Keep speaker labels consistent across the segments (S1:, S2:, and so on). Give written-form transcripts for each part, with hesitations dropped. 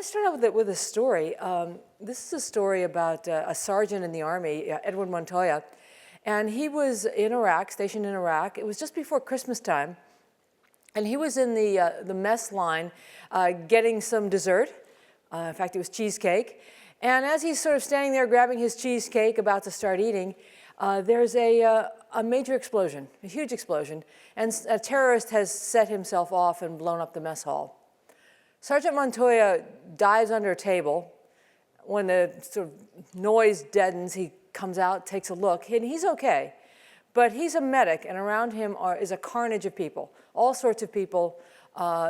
S1: want to start out with a story. This is a story about a sergeant in the Army, Edward Montoya, and he was in Iraq, stationed in Iraq. It was just before Christmas time, and he was in the mess line getting some dessert. In fact, it was cheesecake. And as he's sort of standing there grabbing his cheesecake, about to start eating, there's a major explosion, a huge explosion, and a terrorist has set himself off and blown up the mess hall. Sergeant Montoya dives under a table. When the sort of noise deadens, he comes out, takes a look, and he's okay. But he's a medic, and around him is a carnage of people, all sorts of people,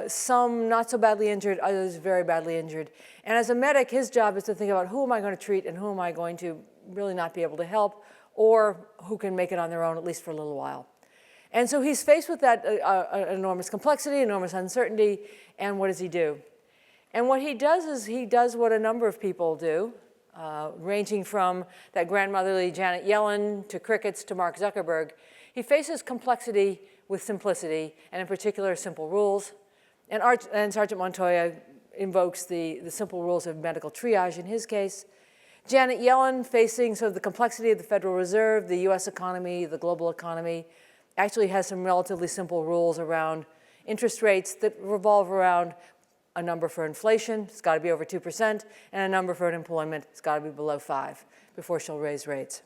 S1: some not so badly injured, others very badly injured. And as a medic, his job is to think about who am I going to treat and who am I going to really not be able to help, or who can make it on their own, at least for a little while. And so he's faced with that enormous complexity, enormous uncertainty, and what does he do? And what he does is he does what a number of people do, ranging from that grandmotherly Janet Yellen to crickets to Mark Zuckerberg. He faces complexity with simplicity, and in particular, simple rules. And Sergeant Montoya invokes the simple rules of medical triage in his case. Janet Yellen, facing sort of the complexity of the Federal Reserve, the US economy, the global economy, actually has some relatively simple rules around interest rates that revolve around a number for inflation, it's got to be over 2%, and a number for unemployment, it's got to be below 5 before she'll raise rates.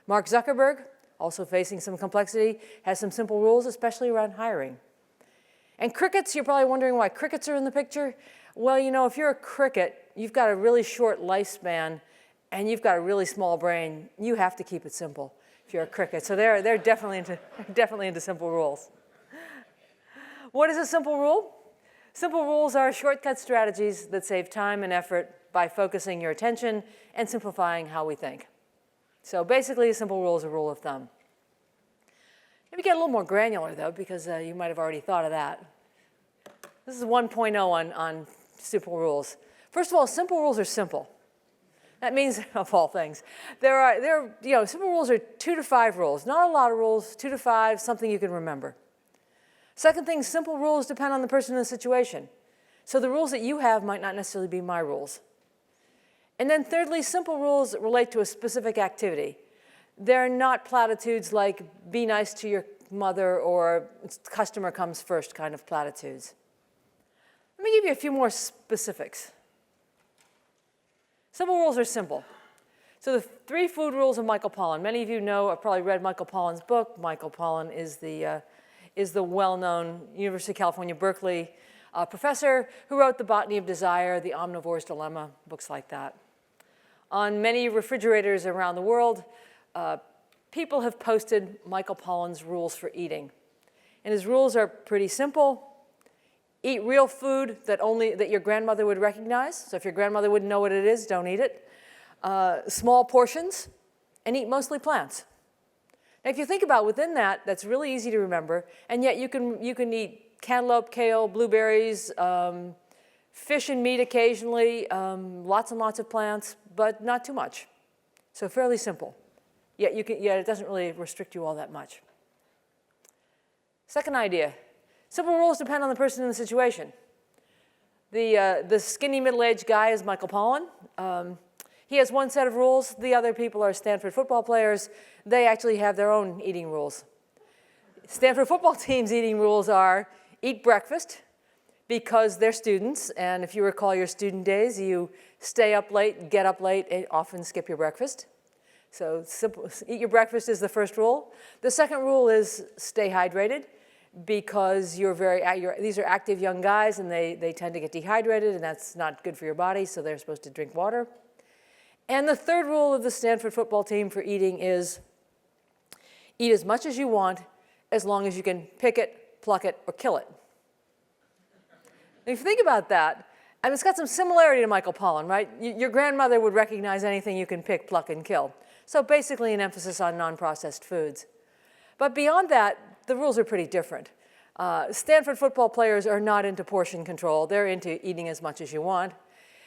S1: Mark Zuckerberg, also facing some complexity, has some simple rules, especially around hiring. And crickets, you're probably wondering why crickets are in the picture. Well, you know, if you're a cricket, you've got a really short lifespan, and you've got a really small brain. You have to keep it simple if you're a cricket. So they're definitely into simple rules. What is a simple rule? Simple rules are shortcut strategies that save time and effort by focusing your attention and simplifying how we think. So basically, a simple rule is a rule of thumb. Let me get a little more granular, though, because you might have already thought of that. This is 1.0 on simple rules. First of all, simple rules are simple. That means, of all things, simple rules are 2 to 5 rules. Not a lot of rules, 2 to 5, something you can remember. Second thing, simple rules depend on the person and the situation. So the rules that you have might not necessarily be my rules. And then thirdly, simple rules relate to a specific activity. They're not platitudes like be nice to your mother or customer comes first kind of platitudes. Let me give you a few more specifics. Simple rules are simple. So the 3 food rules of Michael Pollan. Many of you know, or probably read Michael Pollan's book. Michael Pollan is the well-known University of California, Berkeley professor who wrote The Botany of Desire, The Omnivore's Dilemma, books like that. On many refrigerators around the world, people have posted Michael Pollan's rules for eating. And his rules are pretty simple. Eat real food that your grandmother would recognize. So if your grandmother wouldn't know what it is, don't eat it. Small portions, and eat mostly plants. Now, if you think about within that, that's really easy to remember, and yet you can eat cantaloupe, kale, blueberries, fish and meat occasionally, lots and lots of plants, but not too much. So fairly simple. Yet it doesn't really restrict you all that much. Second idea, simple rules depend on the person and the situation. The skinny middle-aged guy is Michael Pollan. He has one set of rules. The other people are Stanford football players. They actually have their own eating rules. Stanford football team's eating rules are eat breakfast because they're students. And if you recall your student days, you stay up late, get up late, and often skip your breakfast. So simple, eat your breakfast is the first rule. The second rule is stay hydrated because these are active young guys and they tend to get dehydrated, and that's not good for your body, so they're supposed to drink water. And the third rule of the Stanford football team for eating is eat as much as you want as long as you can pick it, pluck it, or kill it. And if you think about that, I mean, it's got some similarity to Michael Pollan, right? Your grandmother would recognize anything you can pick, pluck, and kill. So basically an emphasis on non-processed foods. But beyond that, the rules are pretty different. Stanford football players are not into portion control. They're into eating as much as you want.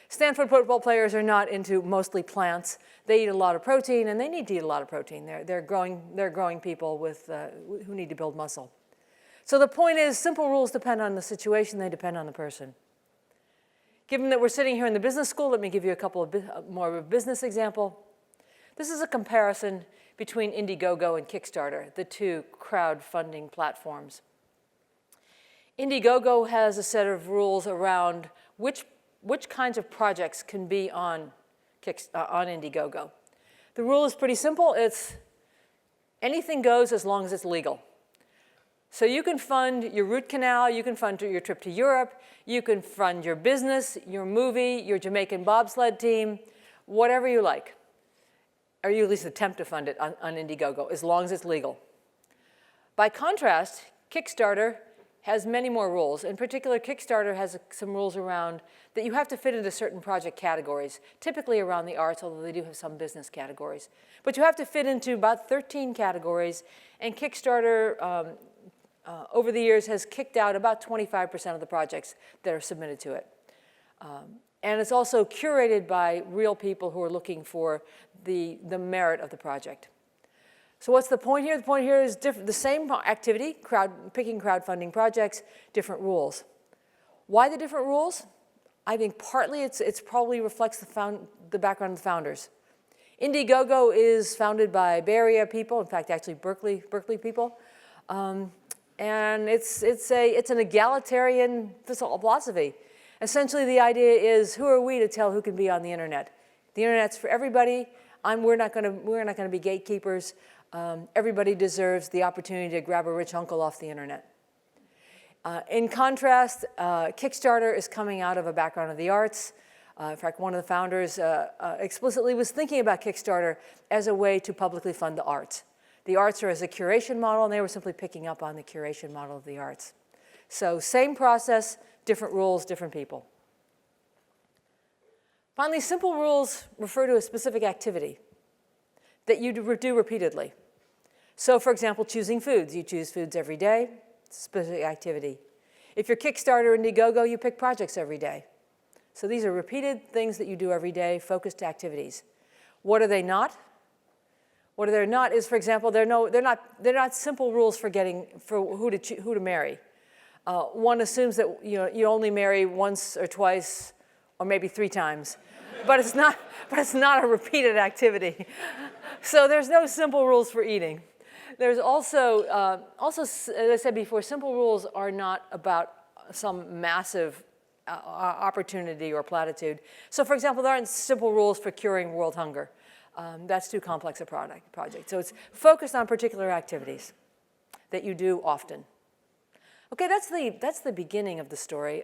S1: Stanford football players are not into mostly plants. They eat a lot of protein, and they need to eat a lot of protein. They're growing people who need to build muscle. So the point is, simple rules depend on the situation. They depend on the person. Given that we're sitting here in the business school, let me give you a couple of more of a business example. This is a comparison between Indiegogo and Kickstarter, the two crowdfunding platforms. Indiegogo has a set of rules around which kinds of projects can be on Indiegogo. The rule is pretty simple. It's anything goes as long as it's legal. So you can fund your root canal, you can fund your trip to Europe, you can fund your business, your movie, your Jamaican bobsled team, whatever you like. Or you at least attempt to fund it on Indiegogo, as long as it's legal. By contrast, Kickstarter has many more rules. In particular, Kickstarter has some rules around that you have to fit into certain project categories, typically around the arts, although they do have some business categories. But you have to fit into about 13 categories, and Kickstarter, over the years, has kicked out about 25% of the projects that are submitted to it. And it's also curated by real people who are looking for the merit of the project. So what's the point here? The point here is the same activity, picking crowdfunding projects, different rules. Why the different rules? I think partly it's probably reflects the background of the founders. Indiegogo is founded by Bay Area people, in fact, actually Berkeley people. And it's an egalitarian philosophy. Essentially, the idea is, who are we to tell who can be on the internet? The internet's for everybody. We're not going to be gatekeepers. Everybody deserves the opportunity to grab a rich uncle off the internet. In contrast, Kickstarter is coming out of a background of the arts. In fact, one of the founders explicitly was thinking about Kickstarter as a way to publicly fund the arts. The arts are as a curation model, and they were simply picking up on the curation model of the arts. So same process, different rules, different people. Finally, simple rules refer to a specific activity that you do repeatedly. So for example, choosing foods. You choose foods every day, specific activity. If you're Kickstarter or Indiegogo, you pick projects every day. So these are repeated things that you do every day, focused activities. What are they not? What they're not is, for example, they're not simple rules for who to marry. One assumes that you only marry once or twice or maybe 3 times, but it's not a repeated activity. So there's no simple rules for eating. There's also, as I said before, simple rules are not about some massive opportunity or platitude. So for example, there aren't simple rules for curing world hunger. That's too complex a project. So it's focused on particular activities that you do often. Okay, that's the beginning of the story.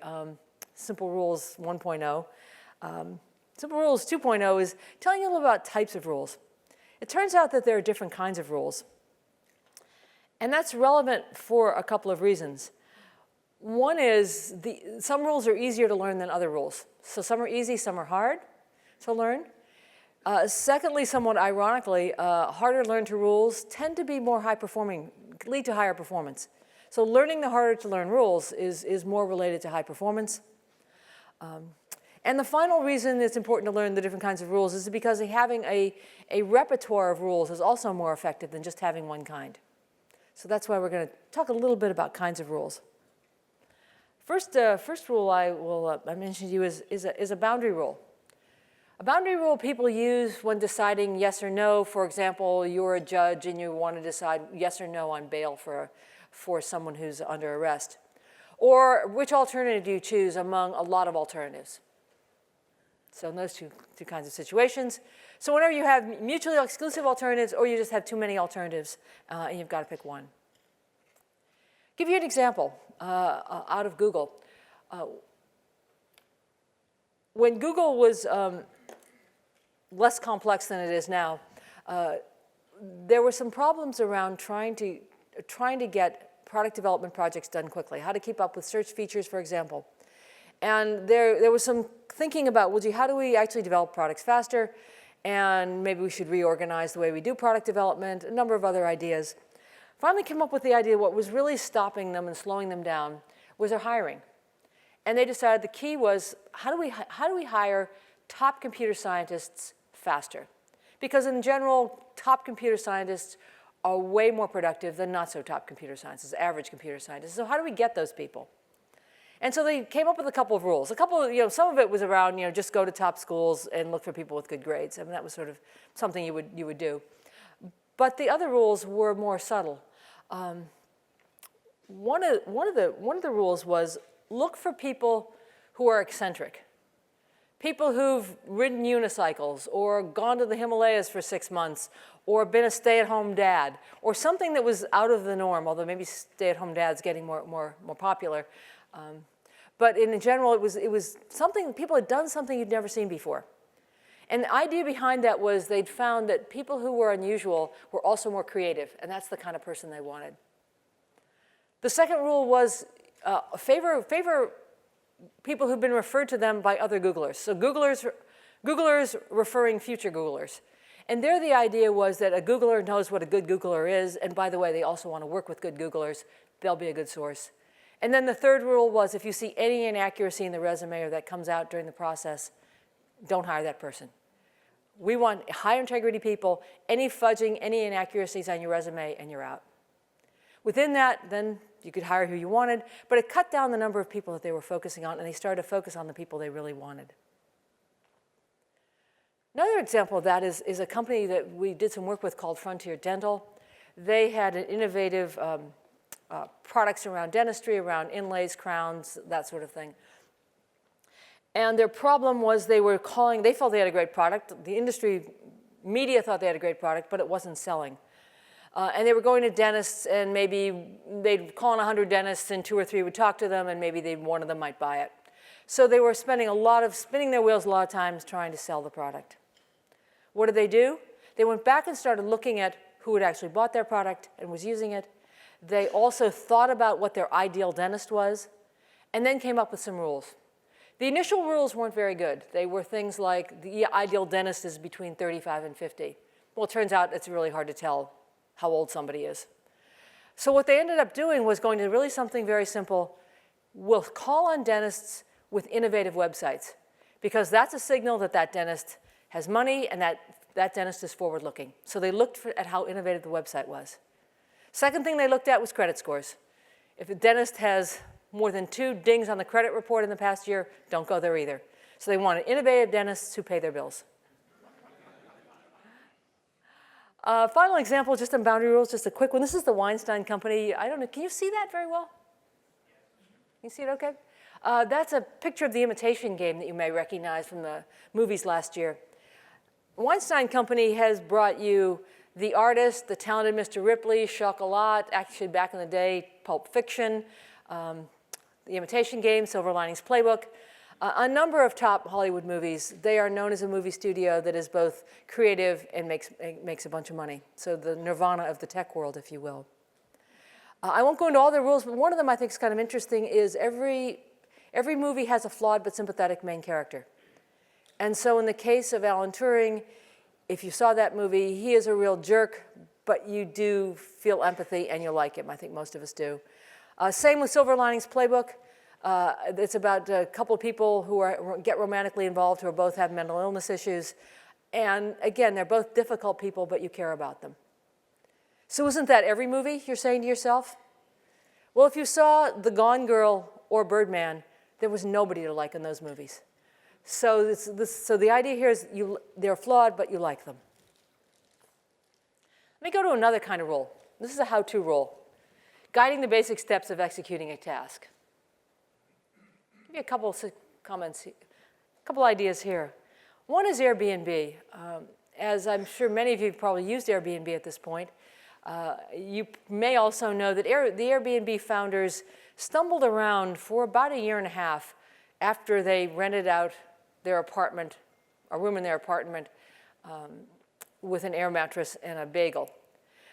S1: Simple Rules 1.0. Simple Rules 2.0 is telling you a little about types of rules. It turns out that there are different kinds of rules. And that's relevant for a couple of reasons. One is some rules are easier to learn than other rules. So some are easy, some are hard to learn. Secondly, somewhat ironically, harder to learn rules tend to be more high-performing, lead to higher performance. So learning the harder to learn rules is more related to high performance. And the final reason it's important to learn the different kinds of rules is because having a repertoire of rules is also more effective than just having one kind. So that's why we're going to talk a little bit about kinds of rules. First rule I mention to you is a boundary rule. A boundary rule people use when deciding yes or no. For example, you're a judge and you want to decide yes or no on bail for someone who's under arrest. Or which alternative do you choose among a lot of alternatives? So in those two kinds of situations. So whenever you have mutually exclusive alternatives or you just have too many alternatives and you've got to pick one. Give you an example out of Google. When Google was less complex than it is now, there were some problems around trying to get product development projects done quickly, how to keep up with search features, for example. And there was some thinking about, well, gee, how do we actually develop products faster? And maybe we should reorganize the way we do product development, a number of other ideas. Finally came up with the idea what was really stopping them and slowing them down was their hiring. And they decided the key was, how do we hire top computer scientists faster? Because in general, top computer scientists are way more productive than not so top computer scientists, average computer scientists. So how do we get those people? And so they came up with a couple of rules. Some of it was around, just go to top schools and look for people with good grades. I mean, that was sort of something you would do. But the other rules were more subtle. One of the rules was look for people who are eccentric. People who've ridden unicycles or gone to the Himalayas for 6 months or been a stay-at-home dad or something that was out of the norm, although maybe stay-at-home dad's getting more popular. But in general, it was something, people had done something you'd never seen before. And the idea behind that was they'd found that people who were unusual were also more creative, and that's the kind of person they wanted. The second rule was favor people who've been referred to them by other Googlers. So Googlers referring future Googlers. And there the idea was that a Googler knows what a good Googler is, and by the way, they also want to work with good Googlers. They'll be a good source. And then the third rule was if you see any inaccuracy in the resume or that comes out during the process, don't hire that person. We want high integrity people. Any fudging, any inaccuracies on your resume, and you're out. Within that, then you could hire who you wanted, but it cut down the number of people that they were focusing on, and they started to focus on the people they really wanted. Another example of that is a company that we did some work with called Frontier Dental. They had an innovative products around dentistry, around inlays, crowns, that sort of thing. And their problem was they felt they had a great product. The industry media thought they had a great product, but it wasn't selling. And they were going to dentists, and maybe they'd call on 100 dentists, and 2 or 3 would talk to them, and maybe one of them might buy it. So they were spinning their wheels a lot of times trying to sell the product. What did they do? They went back and started looking at who had actually bought their product and was using it. They also thought about what their ideal dentist was, and then came up with some rules. The initial rules weren't very good. They were things like the ideal dentist is between 35 and 50. Well, it turns out it's really hard to tell how old somebody is. So what they ended up doing was going to really something very simple. We'll call on dentists with innovative websites, because that's a signal that that dentist has money and that dentist is forward-looking. So they looked at how innovative the website was. Second thing they looked at was credit scores. If a dentist has more than 2 dings on the credit report in the past year, don't go there either. So they wanted innovative dentists who pay their bills. Final example, just on boundary rules, just a quick one. This is the Weinstein company. I don't know, can you see that very well? Can you see it okay? That's a picture of the Imitation Game that you may recognize from the movies last year. Weinstein Company has brought you The Artist, The Talented Mr. Ripley, Chocolat, actually back in the day, Pulp Fiction, The Imitation Game, Silver Linings Playbook, a number of top Hollywood movies. They are known as a movie studio that is both creative and makes a bunch of money. So the Nirvana of the tech world, if you will. I won't go into all the rules, but one of them I think is kind of interesting is every movie has a flawed but sympathetic main character. And so in the case of Alan Turing, if you saw that movie, he is a real jerk, but you do feel empathy and you like him. I think most of us do. Same with Silver Linings Playbook. It's about a couple of people who get romantically involved who both have mental illness issues. And again, they're both difficult people, but you care about them. So isn't that every movie, you're saying to yourself? Well, if you saw The Gone Girl or Birdman, there was nobody to like in those movies. So, so the idea here is they're flawed, but you like them. Let me go to another kind of rule. This is a how-to rule. Guiding the basic steps of executing a task. I'll give you a couple of comments, a couple ideas here. One is Airbnb. As I'm sure many of you have probably used Airbnb at this point, you may also know that the Airbnb founders stumbled around for about 1.5 years after they rented out their apartment, a room in their apartment with an air mattress and a bagel.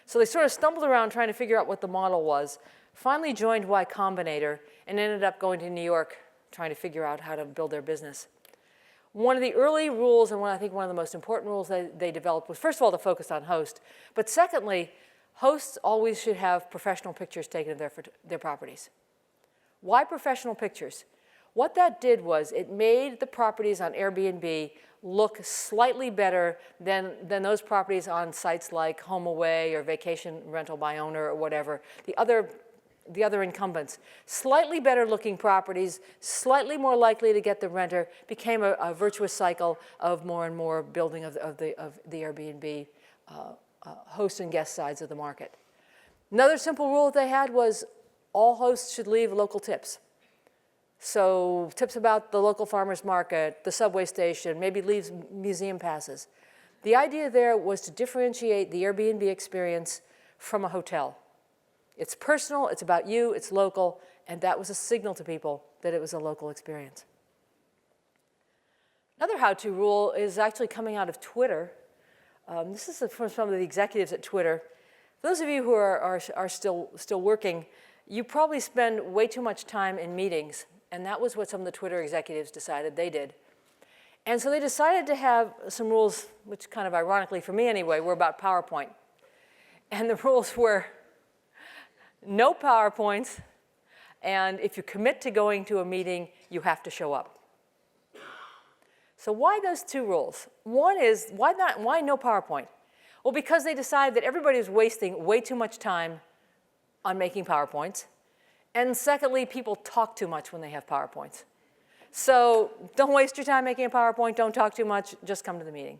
S1: So they sort of stumbled around trying to figure out what the model was, finally joined Y Combinator, and ended up going to New York trying to figure out how to build their business. One of the early rules, and I think one of the most important rules that they developed was, first of all, to focus on host, but secondly, hosts always should have professional pictures taken of their properties. Why professional pictures? What that did was it made the properties on Airbnb look slightly better than those properties on sites like HomeAway or Vacation Rental by Owner or whatever, the other the other incumbents. Slightly better looking properties, slightly more likely to get the renter, became a virtuous cycle of more and more building of the Airbnb host and guest sides of the market. Another simple rule that they had was all hosts should leave local tips. So tips about the local farmer's market, the subway station, maybe leaves museum passes. The idea there was to differentiate the Airbnb experience from a hotel. It's personal, it's about you, it's local, and that was a signal to people that it was a local experience. Another how-to rule is actually coming out of Twitter. This is from some of the executives at Twitter. For those of you who are still working, you probably spend way too much time in meetings, and that was what some of the Twitter executives decided they did. And so they decided to have some rules, which kind of ironically for me anyway, were about PowerPoint. And the rules were no PowerPoints, and if you commit to going to a meeting, you have to show up. So why those two rules? One is, why no PowerPoint? Well, because they decided that everybody was wasting way too much time on making PowerPoints. And secondly, people talk too much when they have PowerPoints. So don't waste your time making a PowerPoint, don't talk too much, just come to the meeting.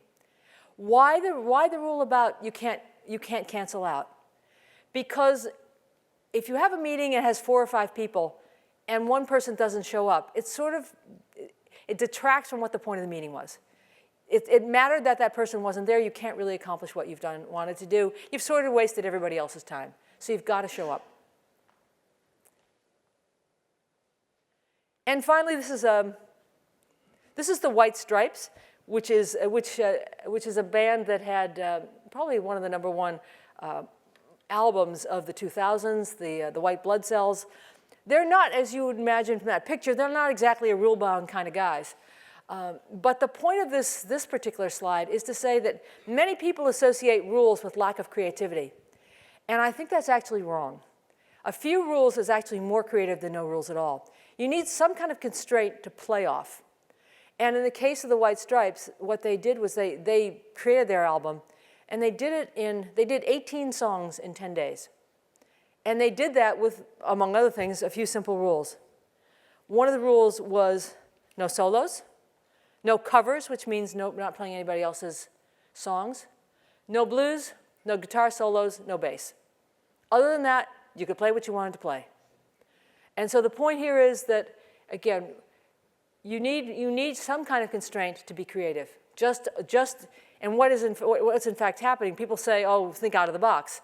S1: Why the rule about you can't cancel out? Because if you have a meeting and it has 4 or 5 people and one person doesn't show up, it detracts from what the point of the meeting was. It mattered that that person wasn't there. You can't really accomplish what you've wanted to do. You've sort of wasted everybody else's time. So you've got to show up. And finally, this is the White Stripes, which is a band that had probably one of the #1 albums of the 2000s, the White Blood Cells. They're not, as you would imagine from that picture, they're not exactly a rule-bound kind of guys. But the point of this particular slide is to say that many people associate rules with lack of creativity. And I think that's actually wrong. A few rules is actually more creative than no rules at all. You need some kind of constraint to play off. And in the case of the White Stripes, what they did was they created their album, and they did 18 songs in 10 days. And they did that with, among other things, a few simple rules. One of the rules was no solos, no covers, which means not playing anybody else's songs, no blues, no guitar solos, no bass. Other than that, you could play what you wanted to play. And so the point here is that, again, you need some kind of constraint to be creative. And what's in fact happening, people say, oh, think out of the box.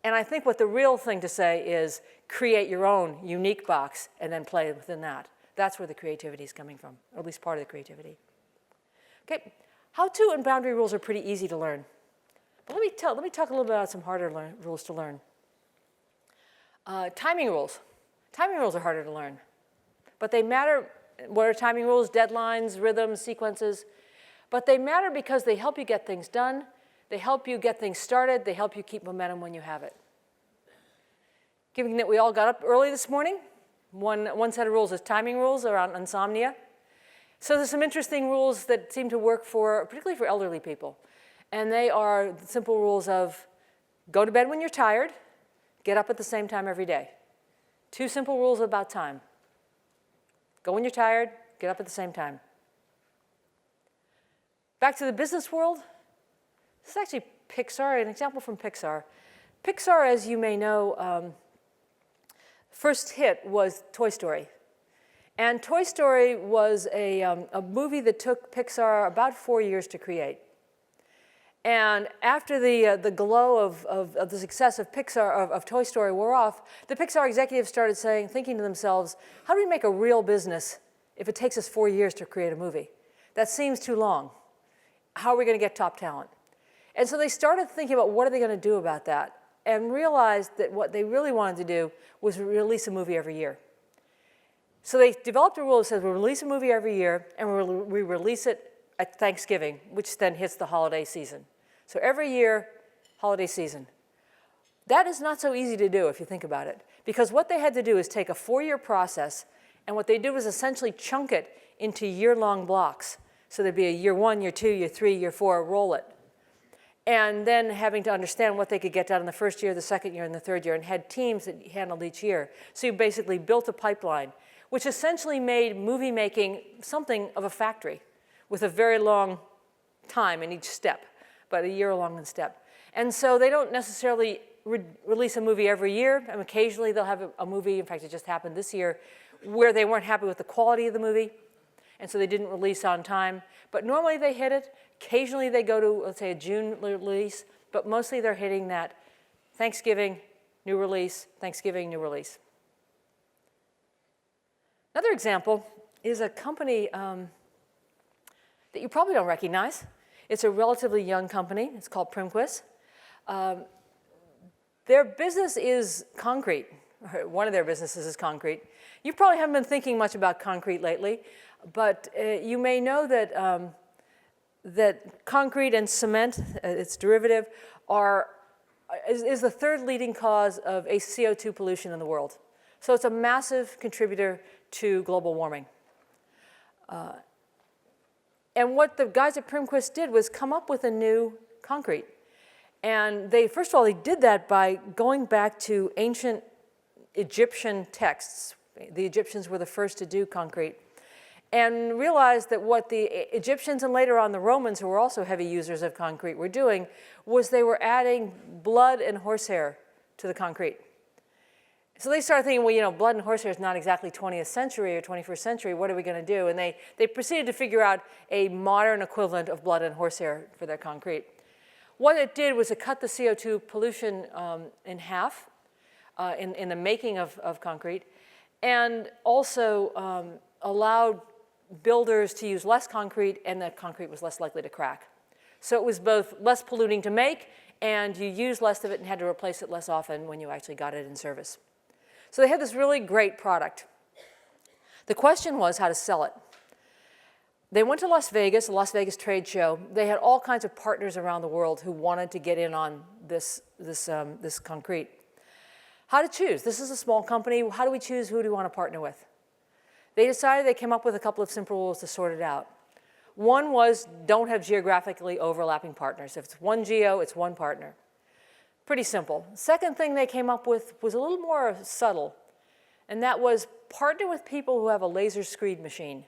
S1: And I think what the real thing to say is create your own unique box and then play within that. That's where the creativity is coming from, or at least part of the creativity. Okay, how-to and boundary rules are pretty easy to learn. But let me talk a little bit about some harder rules to learn. Timing rules. Timing rules are harder to learn. But they matter. What are timing rules? Deadlines, rhythms, sequences. But they matter because they help you get things done. They help you get things started. They help you keep momentum when you have it. Given that we all got up early this morning, one set of rules is timing rules around insomnia. So there's some interesting rules that seem to work particularly for elderly people. And they are the simple rules of go to bed when you're tired, get up at the same time every day. 2 simple rules about time. Go when you're tired, get up at the same time. Back to the business world. This is actually Pixar, an example from Pixar. Pixar, as you may know, first hit was Toy Story. And Toy Story was a movie that took Pixar about 4 years to create. And after the glow of the success of Pixar, of Toy Story wore off, the Pixar executives started thinking to themselves, how do we make a real business if it takes us 4 years to create a movie? That seems too long. How are we going to get top talent? And so they started thinking about what are they going to do about that, and realized that what they really wanted to do was release a movie every year. So they developed a rule that says we'll release a movie every year, and we release it at Thanksgiving, which then hits the holiday season. So every year, holiday season. That is not so easy to do if you think about it, because what they had to do is take a 4-year process, and what they did was essentially chunk it into year-long blocks. So there'd be a year 1, year 2, year 3, year 4, roll it. and then having to understand what they could get done in the first year, the second year, and the third year, and had teams that handled each year. So you basically built a pipeline, which essentially made movie making something of a factory with a very long time in each step, about a year long in step. And so they don't necessarily release a movie every year. And occasionally they'll have a movie, in fact it just happened this year, where they weren't happy with the quality of the movie, and so they didn't release on time. But normally they hit it. Occasionally they go to, let's say, a June release, but mostly they're hitting that Thanksgiving, new release, Thanksgiving, new release. Another example is a company that you probably don't recognize. It's a relatively young company. It's called Primekss. Their business is concrete. One of their businesses is concrete. You probably haven't been thinking much about concrete lately, but you may know that that concrete and cement, its derivative, is the third leading cause of CO2 pollution in the world. So it's a massive contributor to global warming. And what the guys at Primekss did was come up with a new concrete. And first of all, they did that by going back to ancient Egyptian texts. The Egyptians were the first to do concrete. And realized that what the Egyptians and later on the Romans, who were also heavy users of concrete, were doing was they were adding blood and horsehair to the concrete. So they started thinking, well, you know, blood and horsehair is not exactly 20th century or 21st century. What are we going to do? And they proceeded to figure out a modern equivalent of blood and horsehair for their concrete. What it did was it cut the CO2 pollution in half in the making of concrete, and also allowed builders to use less concrete, and that concrete was less likely to crack. So it was both less polluting to make, and you used less of it and had to replace it less often when you actually got it in service. So they had this really great product. The question was how to sell it. They went to Las Vegas, the Las Vegas trade show. They had all kinds of partners around the world who wanted to get in on this concrete. How to choose? This is a small company. How do we choose who do we want to partner with? They came up with a couple of simple rules to sort it out. One was don't have geographically overlapping partners. If it's one geo, it's one partner. Pretty simple. Second thing they came up with was a little more subtle, and that was partner with people who have a laser screed machine.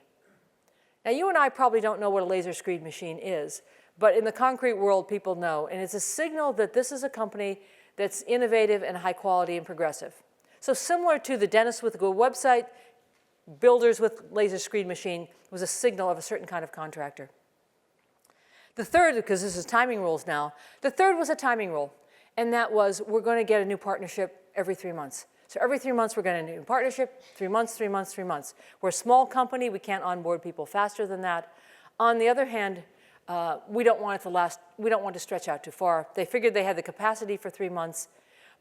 S1: Now, you and I probably don't know what a laser screed machine is, but in the concrete world, people know, and it's a signal that this is a company that's innovative and high quality and progressive. So similar to the dentist with a good website, builders with laser screed machine was a signal of a certain kind of contractor. The third, because this is timing rules now, the third was a timing rule, and that was we're going to get a new partnership every 3 months. So every 3 months we're getting a new partnership, 3 months, 3 months, 3 months. We're a small company, we can't onboard people faster than that. On the other hand, we don't want it to last, we don't want to stretch out too far. They figured they had the capacity for 3 months.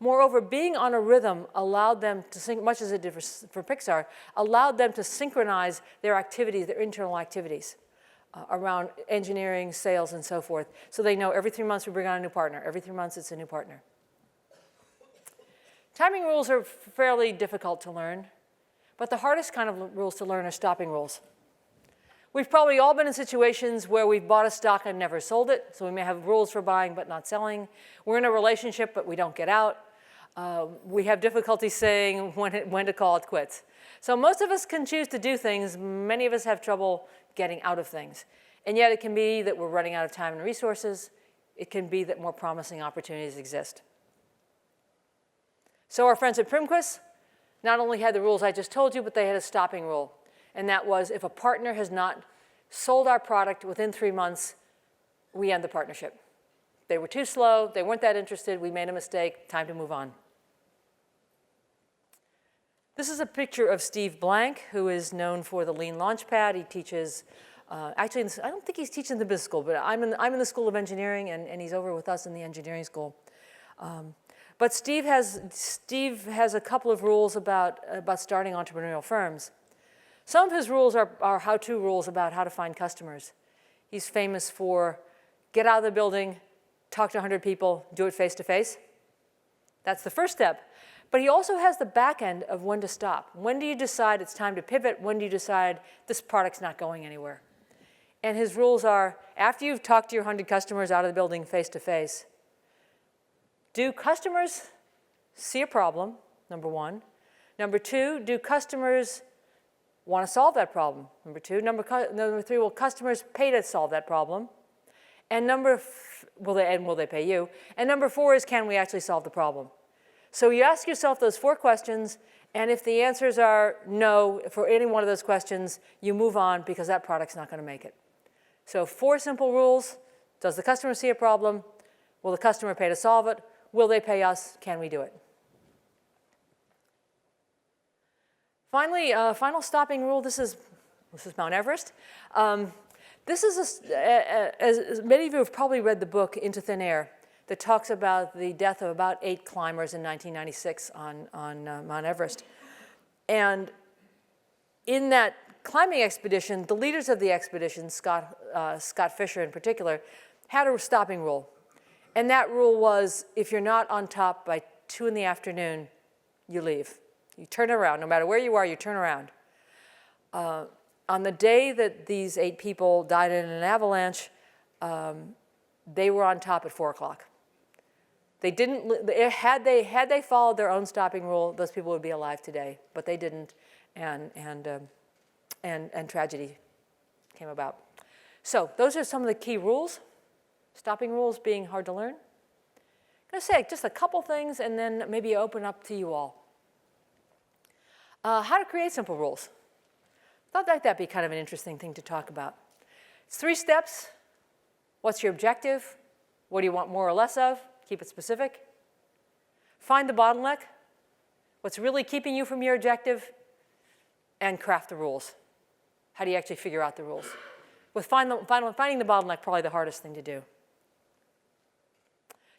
S1: Moreover, being on a rhythm allowed them to, much as it did for Pixar, allowed them to synchronize their activities, their internal activities around engineering, sales, and so forth. So they know every 3 months we bring on a new partner. Every 3 months it's a new partner. Timing rules are fairly difficult to learn, but the hardest kind of rules to learn are stopping rules. We've probably all been in situations where we've bought a stock and never sold it, so we may have rules for buying but not selling. We're in a relationship, but we don't get out. We have difficulty saying when to call it quits. So most of us can choose to do things. Many of us have trouble getting out of things. And yet it can be that we're running out of time and resources. It can be that more promising opportunities exist. So our friends at Primekss not only had the rules I just told you, but they had a stopping rule. And that was if a partner has not sold our product within 3 months, we end the partnership. They were too slow, they weren't that interested, we made a mistake, time to move on. This is a picture of Steve Blank, who is known for the Lean Launchpad. He teaches, actually, I don't think he's teaching the business school, but I'm in the School of Engineering, and he's over with us in the engineering school. But Steve has a couple of rules about starting entrepreneurial firms. Some of his rules are how-to rules about how to find customers. He's famous for get out of the building, talk to 100 people, do it face-to-face. That's the first step. But he also has the back end of when to stop. When do you decide it's time to pivot? When do you decide this product's not going anywhere? And his rules are, after you've talked to your 100 customers out of the building face to face, do customers see a problem, number one? Number two, do customers want to solve that problem? Number two. Number three, will customers pay to solve that problem? And will they pay you? And number four is, can we actually solve the problem? So you ask yourself those 4 questions, and if the answers are no for any one of those questions, you move on because that product's not going to make it. So 4 simple rules. Does the customer see a problem? Will the customer pay to solve it? Will they pay us? Can we do it? Finally, final stopping rule. This is Mount Everest. This is, as many of you have probably read the book Into Thin Air, that talks about the death of about 8 climbers in 1996 on Mount Everest. And in that climbing expedition, the leaders of the expedition, Scott Fisher in particular, had a stopping rule. And that rule was, if you're not on top by 2 in the afternoon, you leave. You turn around. No matter where you are, you turn around. On the day that these 8 people died in an avalanche, they were on top at 4 o'clock. They didn't. Had they followed their own stopping rule, those people would be alive today. But they didn't, and tragedy came about. So those are some of the key rules. Stopping rules being hard to learn. I'm going to say just a couple things, and then maybe open up to you all. How to create simple rules. Thought that'd be kind of an interesting thing to talk about. It's 3 steps. What's your objective? What do you want more or less of? Keep it specific. Find the bottleneck. What's really keeping you from your objective? And craft the rules. How do you actually figure out the rules? With finding the bottleneck, probably the hardest thing to do.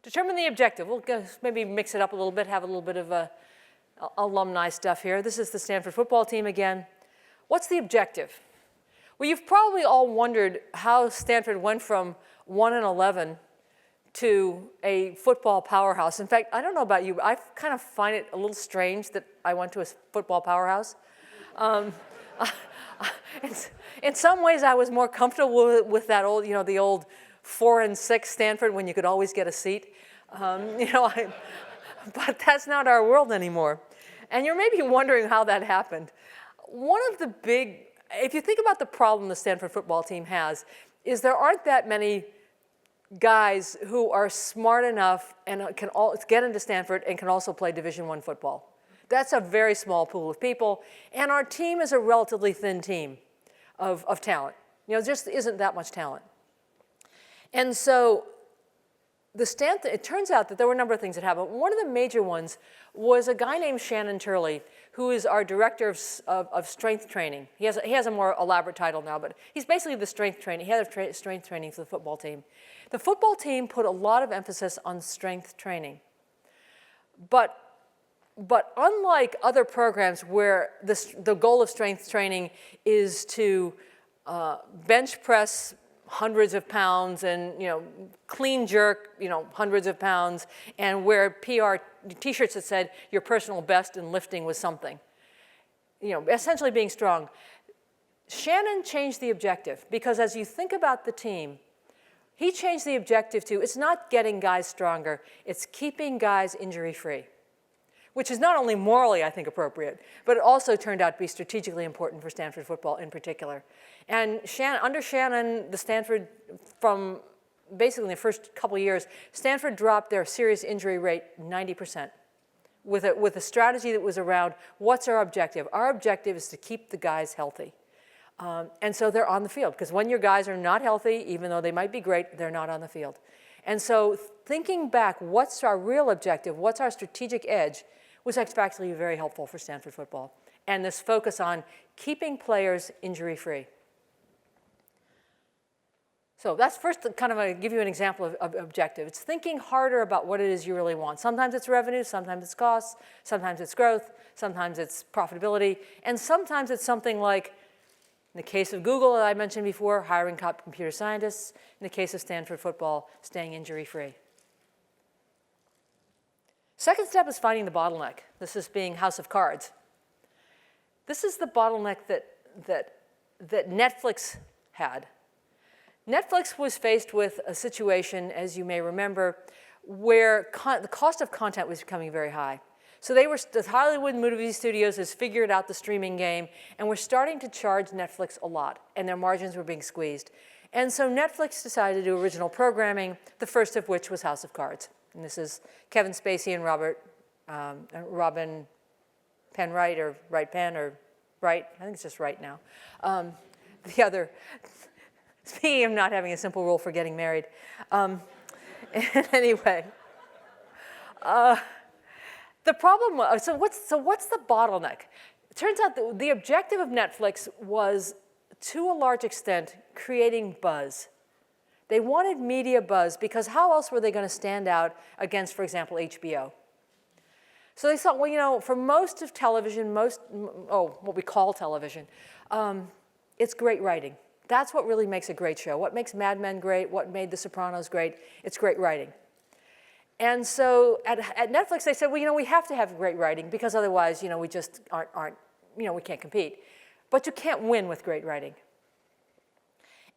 S1: Determine the objective. We'll maybe mix it up a little bit, have a little bit of alumni stuff here. This is the Stanford football team again. What's the objective? Well, you've probably all wondered how Stanford went from 1-11 to a football powerhouse. In fact, I don't know about you, but I kind of find it a little strange that I went to a football powerhouse. In some ways, I was more comfortable with that old, the old 4-6 Stanford when you could always get a seat. But that's not our world anymore. And you're maybe wondering how that happened. One of the big, if you think about the problem the Stanford football team has, is there aren't that many guys who are smart enough and can get into Stanford and can also play Division I football. That's a very small pool of people. And our team is a relatively thin team of talent. There just isn't that much talent. And so it turns out that there were a number of things that happened. One of the major ones was a guy named Shannon Turley, who is our director of strength training. He has a more elaborate title now, but he's basically the strength training. He had strength training for the football team. The football team put a lot of emphasis on strength training. But unlike other programs where the goal of strength training is to bench press hundreds of pounds and clean jerk hundreds of pounds and wear PR t-shirts that said your personal best in lifting was something, essentially being strong. Shannon changed the objective because as you think about the team, he changed the objective to it's not getting guys stronger, it's keeping guys injury-free, which is not only morally, I think, appropriate, but it also turned out to be strategically important for Stanford football in particular. And under Shannon, the Stanford, from basically the first couple of years, Stanford dropped their serious injury rate 90% with a strategy that was around what's our objective? Our objective is to keep the guys healthy. And so they're on the field, because when your guys are not healthy, even though they might be great, they're not on the field. And so thinking back, what's our real objective? What's our strategic edge? Was actually very helpful for Stanford football. And this focus on keeping players injury-free. So that's first kind of give you an example of objective. It's thinking harder about what it is you really want. Sometimes it's revenue, sometimes it's costs, sometimes it's growth, sometimes it's profitability, and sometimes it's something like, in the case of Google, that I mentioned before, hiring top computer scientists. In the case of Stanford football, staying injury-free. Second step is finding the bottleneck. This is being House of Cards. This is the bottleneck that Netflix had. Netflix was faced with a situation, as you may remember, where the cost of content was becoming very high. So the Hollywood movie studios has figured out the streaming game and were starting to charge Netflix a lot, and their margins were being squeezed. And so Netflix decided to do original programming, the first of which was House of Cards. And this is Kevin Spacey and Robin Penn-Wright, or Wright Penn, or Wright, I think it's just Wright now. The other, speaking of not having a simple rule for getting married. Anyway, the problem was, so what's the bottleneck? It turns out that the objective of Netflix was, to a large extent, creating buzz. They wanted media buzz because how else were they going to stand out against, for example, HBO? So they thought, well, you know, for most of television, what we call television, it's great writing. That's what really makes a great show. What makes Mad Men great, what made The Sopranos great, it's great writing. And so at Netflix, they said, well, you know, we have to have great writing because otherwise, you know, we just aren't you know, we can't compete. But you can't win with great writing.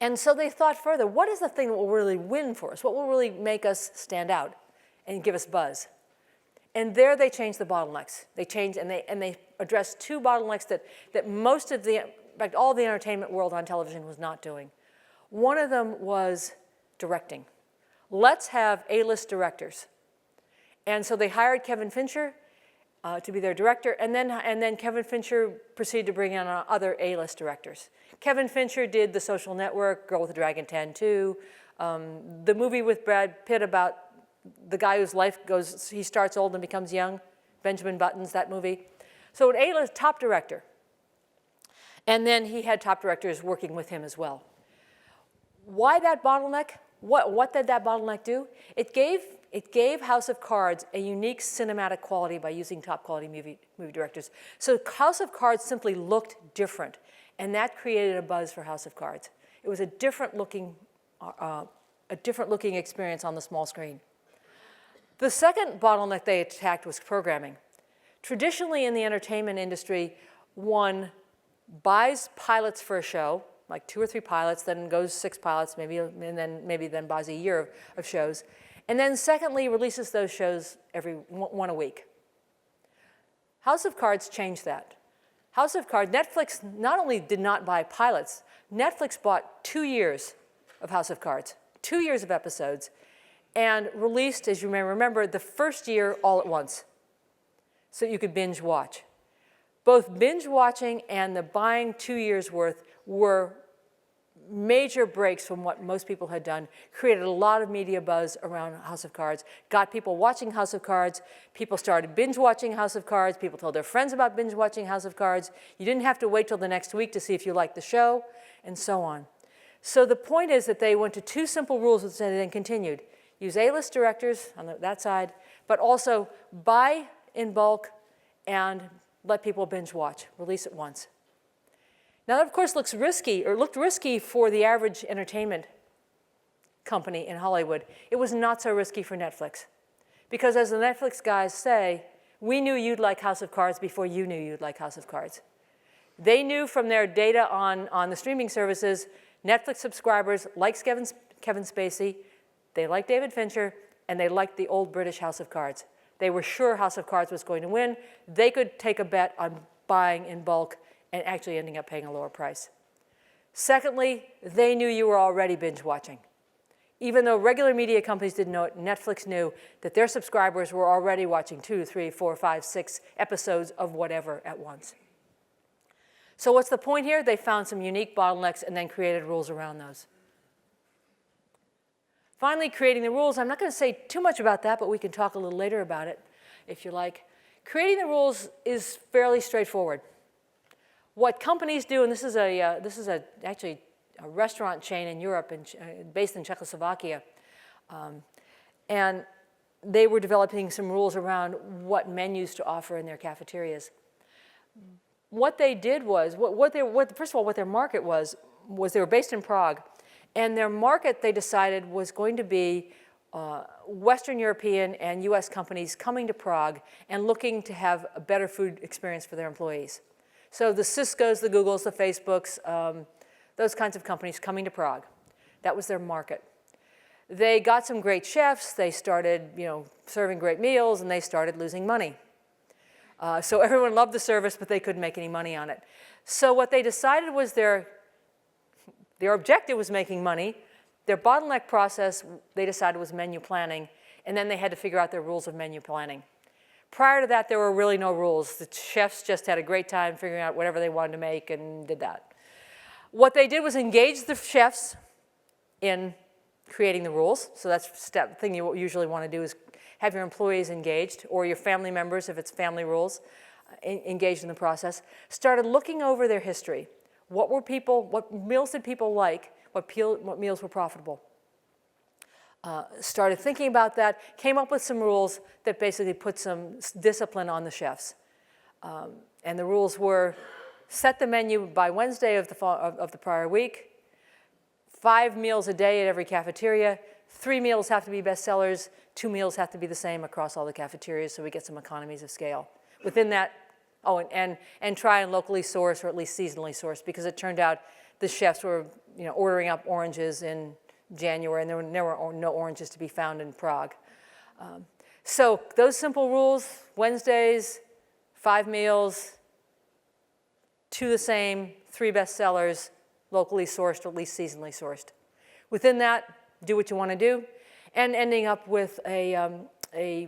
S1: And so they thought further, what is the thing that will really win for us? What will really make us stand out and give us buzz? And there they changed the bottlenecks. They changed, and they addressed two bottlenecks that most of the, in fact, all the entertainment world on television was not doing. One of them was directing. Let's have A-list directors. And so they hired Kevin Fincher to be their director, and then Kevin Fincher proceeded to bring in other A-list directors. Kevin Fincher did The Social Network, Girl with the Dragon Tattoo, the movie with Brad Pitt about the guy whose life goes, he starts old and becomes young, Benjamin Button's, that movie. So an A-list top director. And then he had top directors working with him as well. Why that bottleneck? What did that bottleneck do? It gave House of Cards a unique cinematic quality by using top quality movie directors. So House of Cards simply looked different, and that created a buzz for House of Cards. It was a different looking experience on the small screen. The second bottleneck they attacked was programming. Traditionally in the entertainment industry, one buys pilots for a show, like 2 or 3 pilots, then goes 6 pilots, and then buys a year of shows. And then secondly, releases those shows every one a week. House of Cards changed that. House of Cards, Netflix not only did not buy pilots, Netflix bought 2 years of House of Cards, 2 years of episodes, and released, as you may remember, the first year all at once, so you could binge watch. Both binge watching and the buying 2 years worth were major breaks from what most people had done, created a lot of media buzz around House of Cards, got people watching House of Cards, people started binge watching House of Cards, people told their friends about binge watching House of Cards. You didn't have to wait till the next week to see if you liked the show, and so on. So the point is that they went to 2 simple rules and then continued. Use A-list directors on that side, but also buy in bulk and let people binge watch, release it once. Now that of course looked risky for the average entertainment company in Hollywood. It was not so risky for Netflix. Because as the Netflix guys say, we knew you'd like House of Cards before you knew you'd like House of Cards. They knew from their data on the streaming services, Netflix subscribers liked Kevin Spacey, they liked David Fincher, and they liked the old British House of Cards. They were sure House of Cards was going to win. They could take a bet on buying in bulk and actually ending up paying a lower price. Secondly, they knew you were already binge watching. Even though regular media companies didn't know it, Netflix knew that their subscribers were already watching 2, 3, 4, 5, 6 episodes of whatever at once. So what's the point here? They found some unique bottlenecks and then created rules around those. Finally, creating the rules. I'm not going to say too much about that, but we can talk a little later about it, if you like. Creating the rules is fairly straightforward. What companies do, and this is actually a restaurant chain in Europe, based in Czechoslovakia, and they were developing some rules around what menus to offer in their cafeterias. What they did was, first of all, what their market was they were based in Prague, and their market, they decided, was going to be Western European and US companies coming to Prague and looking to have a better food experience for their employees. So the Ciscos, the Googles, the Facebooks, those kinds of companies coming to Prague. That was their market. They got some great chefs. They started, serving great meals, and they started losing money. So everyone loved the service, but they couldn't make any money on it. So what they decided was their objective was making money. Their bottleneck process, they decided, was menu planning, and then they had to figure out their rules of menu planning. Prior to that, there were really no rules. The chefs just had a great time figuring out whatever they wanted to make and did that. What they did was engage the chefs in creating the rules. So that's the thing you usually want to do is have your employees engaged, or your family members, if it's family rules, engaged in the process. Started looking over their history. What meals did people like? What meals were profitable? Started thinking about that, came up with some rules that basically put some discipline on the chefs. And the rules were, set the menu by Wednesday of the prior week, 5 meals a day at every cafeteria, 3 meals have to be bestsellers, 2 meals have to be the same across all the cafeterias, so we get some economies of scale. Within that, and try and locally source, or at least seasonally source, because it turned out the chefs were ordering up oranges in January, and there were no oranges to be found in Prague. So those simple rules, Wednesdays, 5 meals, 2 the same, 3 bestsellers, locally sourced, or at least seasonally sourced. Within that, do what you want to do, and ending up with they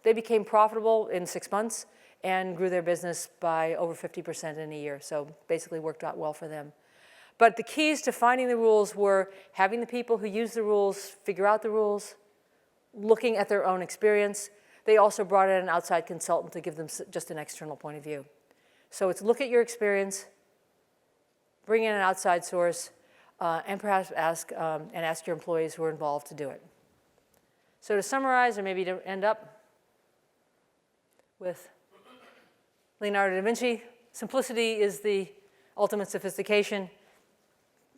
S1: became profitable in 6 months and grew their business by over 50% in a year, so basically worked out well for them. But the keys to finding the rules were having the people who use the rules figure out the rules, looking at their own experience. They also brought in an outside consultant to give them just an external point of view. So it's look at your experience, bring in an outside source, and perhaps ask your employees who are involved to do it. So to summarize, or maybe to end up with Leonardo da Vinci, simplicity is the ultimate sophistication,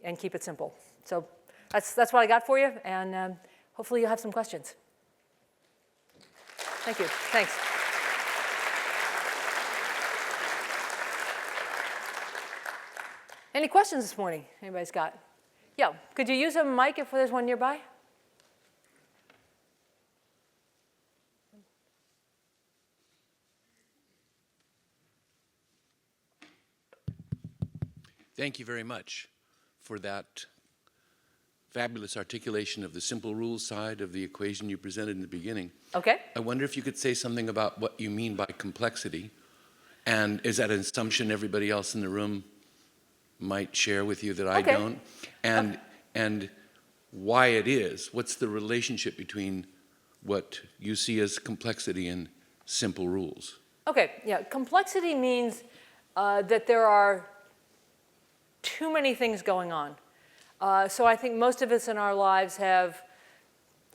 S1: and keep it simple. So that's what I got for you, and hopefully you'll have some questions. Thank you. Thanks. Any questions this morning? Anybody's got? Yeah, could you use a mic if there's one nearby?
S2: Thank you very much for that fabulous articulation of the simple rules side of the equation you presented in the beginning.
S1: Okay.
S2: I wonder if you could say something about what you mean by complexity, and is that an assumption everybody else in the room might share with you that I don't, and why it is. What's the relationship between what you see as complexity and simple rules?
S1: Okay, yeah, complexity means that there are too many things going on. So I think most of us in our lives have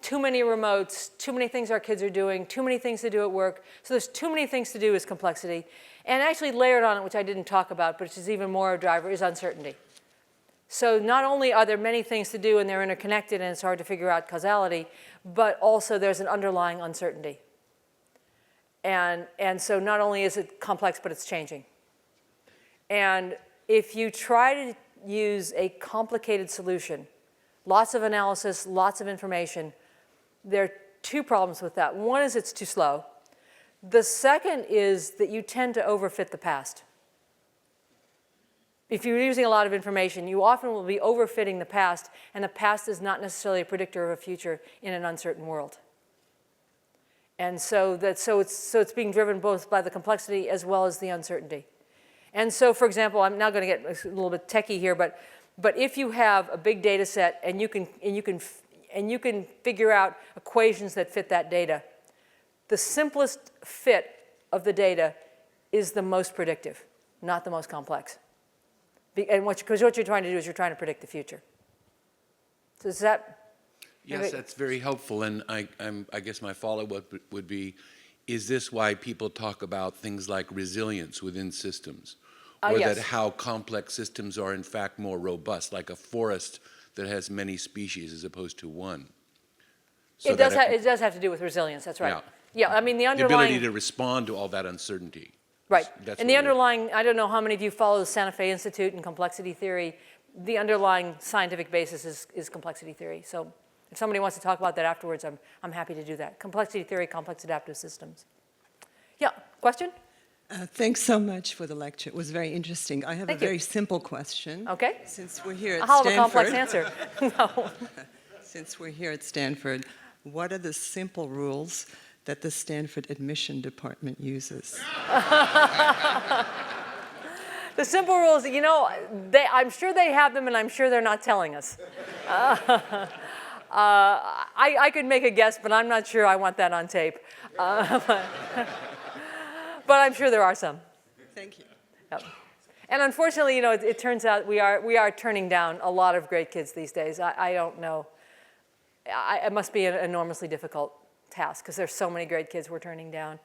S1: too many remotes, too many things our kids are doing, too many things to do at work. So there's too many things to do is complexity. And actually layered on it, which I didn't talk about, but which is even more a driver, is uncertainty. So not only are there many things to do and they're interconnected and it's hard to figure out causality, but also there's an underlying uncertainty. And so not only is it complex, but it's changing. And if you try to use a complicated solution, lots of analysis, lots of information, there are 2 problems with that. One is it's too slow. The second is that you tend to overfit the past. If you're using a lot of information, you often will be overfitting the past, and the past is not necessarily a predictor of a future in an uncertain world. And so it's being driven both by the complexity as well as the uncertainty. And so, for example, I'm now going to get a little bit techie here, but if you have a big data set and you can figure out equations that fit that data, the simplest fit of the data is the most predictive, not the most complex. Because what you're trying to do is you're trying to predict the future. So is that?
S2: Yes, that's very helpful. And I guess my follow-up would be, is this why people talk about things like resilience within systems? Or
S1: yes.
S2: that how complex systems are in fact more robust, like a forest that has many species as opposed to one? So
S1: it does have to do with resilience, that's right. Yeah, I mean the underlying...
S2: The ability to respond to all that uncertainty.
S1: Right, and the underlying, I don't know how many of you follow the Santa Fe Institute and complexity theory, the underlying scientific basis is complexity theory. So if somebody wants to talk about that afterwards, I'm happy to do that. Complexity theory, complex adaptive systems. Yeah, question?
S3: Thanks so much for the lecture. It was very interesting. I have a very simple question.
S1: Okay.
S3: Since we're here at
S1: I'll have
S3: Stanford.
S1: a complex answer. No.
S3: Since we're here at Stanford, what are the simple rules that the Stanford admission department uses?
S1: The simple rules, you know, I'm sure they have them, and I'm sure they're not telling us. I could make a guess, but I'm not sure I want that on tape. But I'm sure there are some.
S3: Thank you.
S1: Yep. And unfortunately, you know, it turns out we are turning down a lot of great kids these days. I don't know. It must be an enormously difficult task because there's so many great kids we're turning down.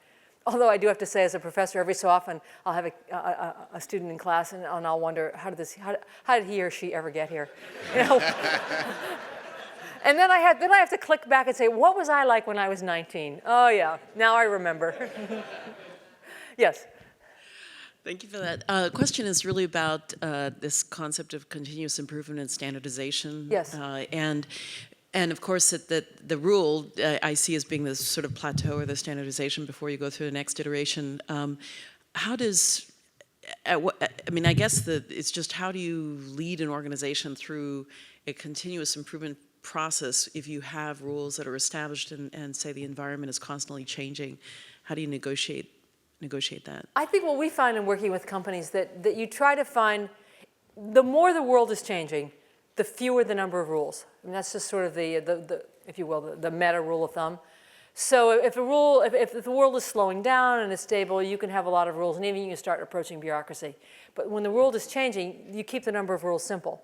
S1: Although I do have to say, as a professor, every so often I'll have a student in class, and I'll wonder how did he or she ever get here? You know? And then I have to click back and say, what was I like when I was 19? Oh yeah, now I remember. Yes.
S4: Thank you for that. The question is really about this concept of continuous improvement and standardization.
S1: Yes.
S4: And of course, the rule I see as being this sort of plateau or the standardization before you go through the next iteration. How does, I mean, I guess it's just how do you lead an organization through a continuous improvement process if you have rules that are established and say the environment is constantly changing? How do you negotiate that?
S1: I think what we find in working with companies that you try to find, the more the world is changing, the fewer the number of rules. I mean, that's just sort of the if you will, the meta rule of thumb. So if the world is slowing down and it's stable, you can have a lot of rules, and even you can start approaching bureaucracy. But when the world is changing, you keep the number of rules simple.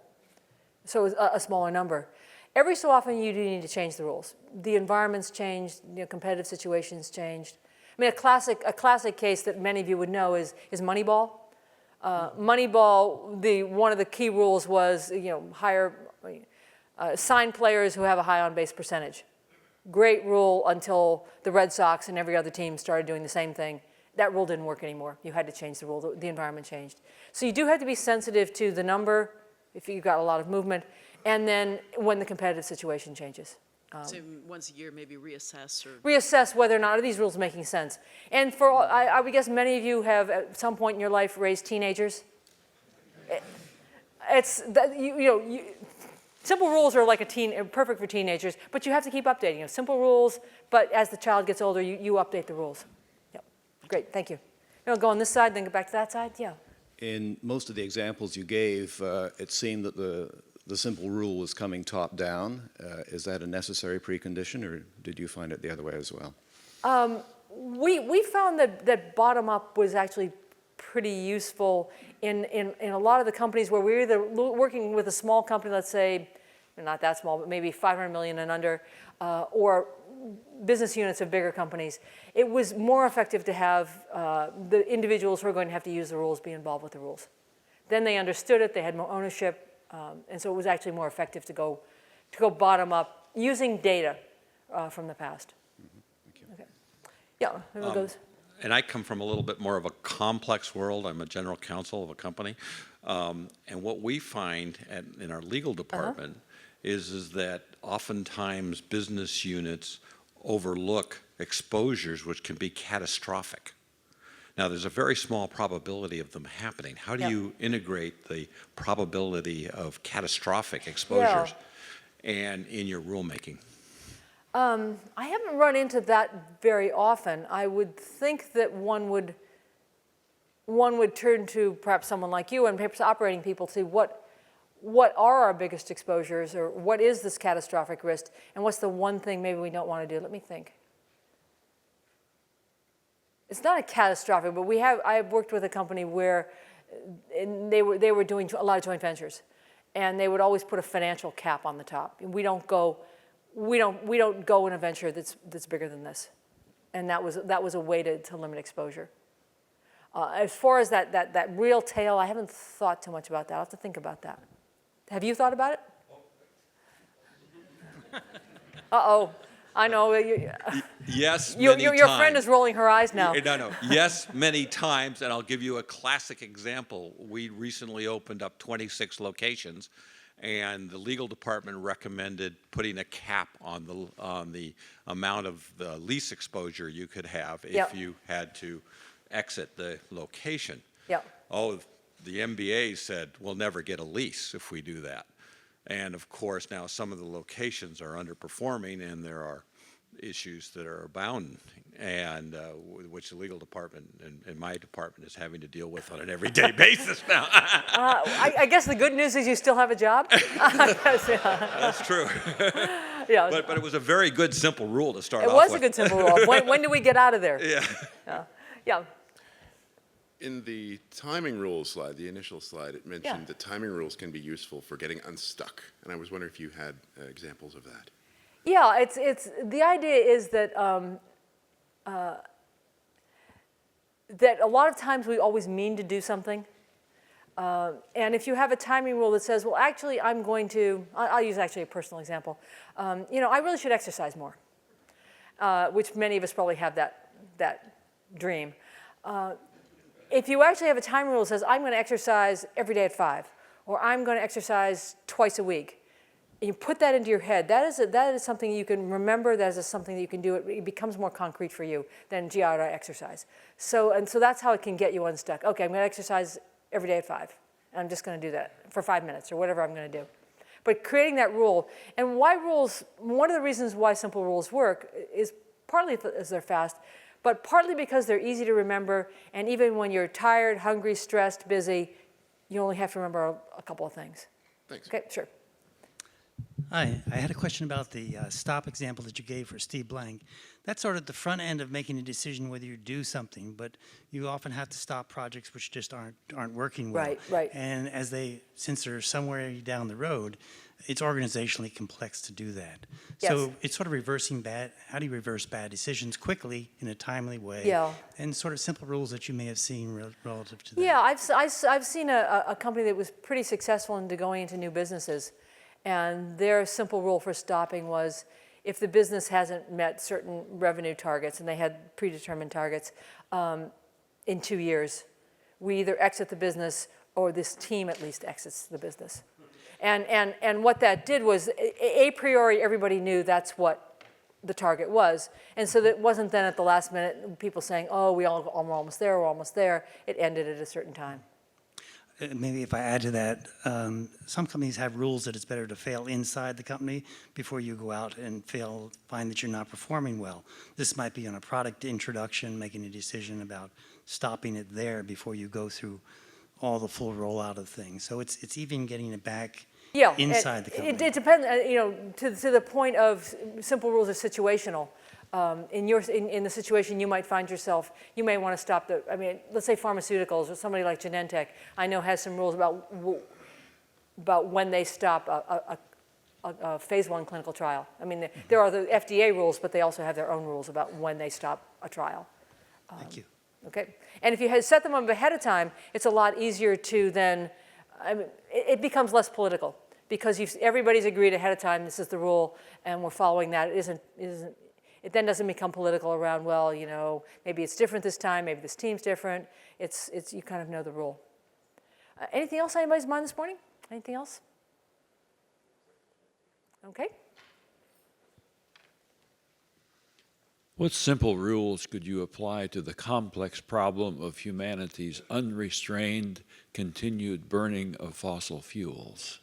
S1: So a smaller number. Every so often, you do need to change the rules. The environment's changed, you know, competitive situations changed. I mean, a classic case that many of you would know is Moneyball. Moneyball, one of the key rules was, you know, sign players who have a high on-base percentage. Great rule until the Red Sox and every other team started doing the same thing. That rule didn't work anymore. You had to change the rule. The environment changed. So you do have to be sensitive to the number if you've got a lot of movement, and then when the competitive situation changes.
S4: So once a year, maybe reassess or...
S1: Reassess whether or not are these rules making sense. And I would guess many of you have at some point in your life raised teenagers. It's that, simple rules are like perfect for teenagers, but you have to keep updating them. Simple rules, but as the child gets older, you update the rules. Yep. Great, thank you. You want to go on this side, then go back to that side? Yeah.
S5: In most of the examples you gave, it seemed that the simple rule was coming top down. Is that a necessary precondition, or did you find it the other way as well?
S1: We found that bottom up was actually pretty useful in a lot of the companies where we're either working with a small company, let's say, not that small, but maybe 500 million and under, or business units of bigger companies. It was more effective to have the individuals who are going to have to use the rules be involved with the rules. Then they understood it, they had more ownership, and so it was actually more effective to go bottom up using data from the past.
S5: Thank you.
S1: Okay. Yeah, who goes?
S6: And I come from a little bit more of a complex world. I'm a general counsel of a company. And what we find in our legal department is that oftentimes business units overlook exposures which can be catastrophic. Now, there's a very small probability of them happening. How do you integrate the probability of catastrophic exposures and in your rulemaking?
S1: I haven't run into that very often. I would think that one would turn to perhaps someone like you and perhaps operating people to see what are our biggest exposures, or what is this catastrophic risk, and what's the one thing maybe we don't want to do. Let me think. It's not a catastrophic, but I have worked with a company where they were doing a lot of joint ventures, and they would always put a financial cap on the top. We don't go in a venture that's bigger than this, and that was a way to limit exposure. As far as that real tail, I haven't thought too much about that. I'll have to think about that. Have you thought about it? Uh-oh. I know.
S6: Yes, many
S1: Your
S6: times.
S1: friend is rolling her eyes now.
S6: No. Yes, many times, and I'll give you a classic example. We recently opened up 26 locations, and the legal department recommended putting a cap on the amount of the lease exposure you could have if
S1: Yep.
S6: you had to exit the location.
S1: Yeah.
S6: Oh, the MBA said, we'll never get a lease if we do that. And of course, now some of the locations are underperforming, and there are issues that are abounding, and which the legal department and my department is having to deal with on an everyday basis now.
S1: I guess the good news is you still have a job.
S6: That's true.
S1: Yeah.
S6: But it was a very good, simple rule to start
S1: It
S6: off
S1: was
S6: with.
S1: a good simple rule. When do we get out of there?
S6: Yeah.
S1: Yeah.
S7: In the timing rules slide, the initial slide, it mentioned that timing rules can be useful for getting unstuck. And I was wondering if you had examples of that.
S1: Yeah, it's the idea is that that a lot of times we always mean to do something, and if you have a timing rule that says, well, actually, I'm going to, I'll use actually a personal example. I really should exercise more, which many of us probably have that dream. If you actually have a timing rule that says, I'm going to exercise every day at 5, or I'm going to exercise twice a week, and you put that into your head, that is something you can remember, that is something that you can do, it becomes more concrete for you than, gee, how do I exercise? So that's how it can get you unstuck. Okay, I'm going to exercise every day at 5, and I'm just going to do that for 5 minutes, or whatever I'm going to do. But creating that rule, and why rules, one of the reasons why simple rules work is partly because they're fast, but partly because they're easy to remember, and even when you're tired, hungry, stressed, busy, you only have to remember a couple of things.
S7: Thanks.
S1: Okay, sure.
S8: Hi, I had a question about the stop example that you gave for Steve Blank. That's sort of the front end of making a decision whether you do something, but you often have to stop projects which just aren't working well.
S1: Right.
S8: And since they're somewhere down the road, it's organizationally complex to do that.
S1: Yes.
S8: So it's sort of how do you reverse bad decisions quickly in a timely way?
S1: Yeah.
S8: And sort of simple rules that you may have seen relative to that.
S1: Yeah, I've seen a company that was pretty successful into going into new businesses, and their simple rule for stopping was if the business hasn't met certain revenue targets, and they had predetermined targets, in 2 years, we either exit the business or this team at least exits the business. And what that did was, a priori, everybody knew that's what the target was. And so that wasn't then at the last minute people saying, oh, we're almost there, we're almost there. It ended at a certain time.
S8: Maybe if I add to that, some companies have rules that it's better to fail inside the company before you go out and find that you're not performing well. This might be on a product introduction, making a decision about stopping it there before you go through all the full rollout of things. So it's even getting it back inside the company.
S1: It depends, to the point of simple rules are situational. In the situation you might find yourself, you may want to stop let's say pharmaceuticals, or somebody like Genentech, I know has some rules about when they stop a phase 1 clinical trial. I mean, there are the FDA rules, but they also have their own rules about when they stop a trial.
S8: Thank you.
S1: Okay, and if you had set them up ahead of time, it's a lot easier to then, it becomes less political, because everybody's agreed ahead of time, this is the rule, and we're following that. It then doesn't become political around, well, maybe it's different this time, maybe this team's different. It's you kind of know the rule. Anything else on anybody's mind this morning? Anything else? Okay.
S9: What simple rules could you apply to the complex problem of humanity's unrestrained, continued burning of fossil fuels?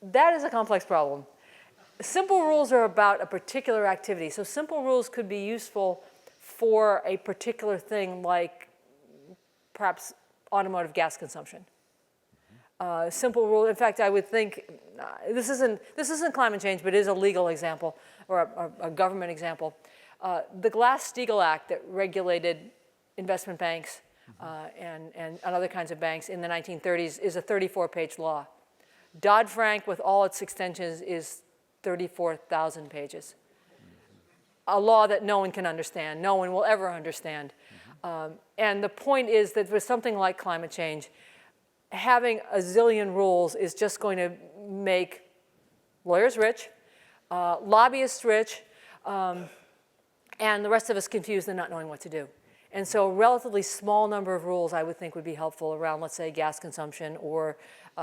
S1: That is a complex problem. Simple rules are about a particular activity. So simple rules could be useful for a particular thing, like perhaps automotive gas consumption. Simple rule, in fact, I would think, this isn't climate change, but it is a legal example, or a government example. The Glass-Steagall Act that regulated investment banks and other kinds of banks in the 1930s is a 34-page law. Dodd-Frank, with all its extensions, is 34,000 pages. A law that no one can understand, no one will ever understand. And the point is that with something like climate change, having a zillion rules is just going to make lawyers rich, lobbyists rich, and the rest of us confused and not knowing what to do. And so a relatively small number of rules I would think would be helpful around, let's say, gas consumption or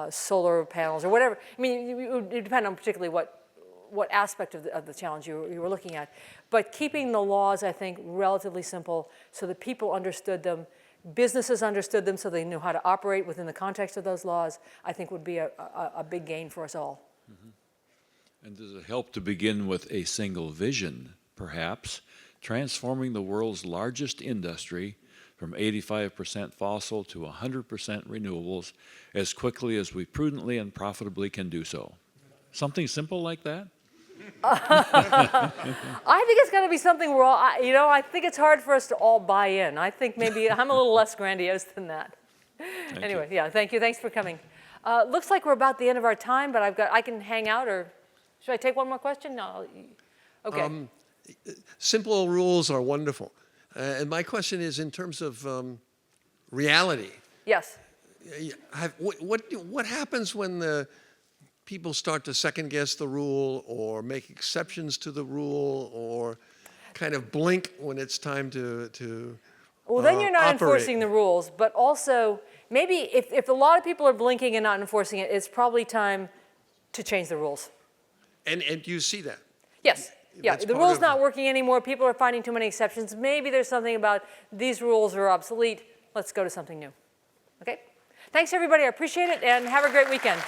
S1: solar panels or whatever. I mean, it would depend on particularly what aspect of the challenge you were looking at. But keeping the laws, I think, relatively simple so that people understood them, businesses understood them so they knew how to operate within the context of those laws, I think would be a big gain for us all.
S9: Mm-hmm. And does it help to begin with a single vision, perhaps, transforming the world's largest industry from 85% fossil to 100% renewables as quickly as we prudently and profitably can do so? Something simple like that?
S1: I think it's got to be something we're all, I think it's hard for us to all buy in. I think maybe I'm a little less grandiose than that. Anyway, yeah, thank you. Thanks for coming. Looks like we're about the end of our time, but I can hang out, or should I take one more question? No. Okay.
S10: Simple rules are wonderful. And my question is in terms of reality.
S1: Yes.
S10: What happens when the people start to second guess the rule or make exceptions to the rule or kind of blink when it's time to
S1: Well, then you're not
S10: operate?
S1: enforcing the rules, but also maybe if a lot of people are blinking and not enforcing it, it's probably time to change the rules.
S10: And you see that?
S1: Yes. Yeah,
S10: That's
S1: the
S10: part
S1: rule's
S10: of
S1: not
S10: it.
S1: working anymore. People are finding too many exceptions. Maybe there's something about these rules are obsolete. Let's go to something new. Okay? Thanks, everybody. I appreciate it, and have a great weekend.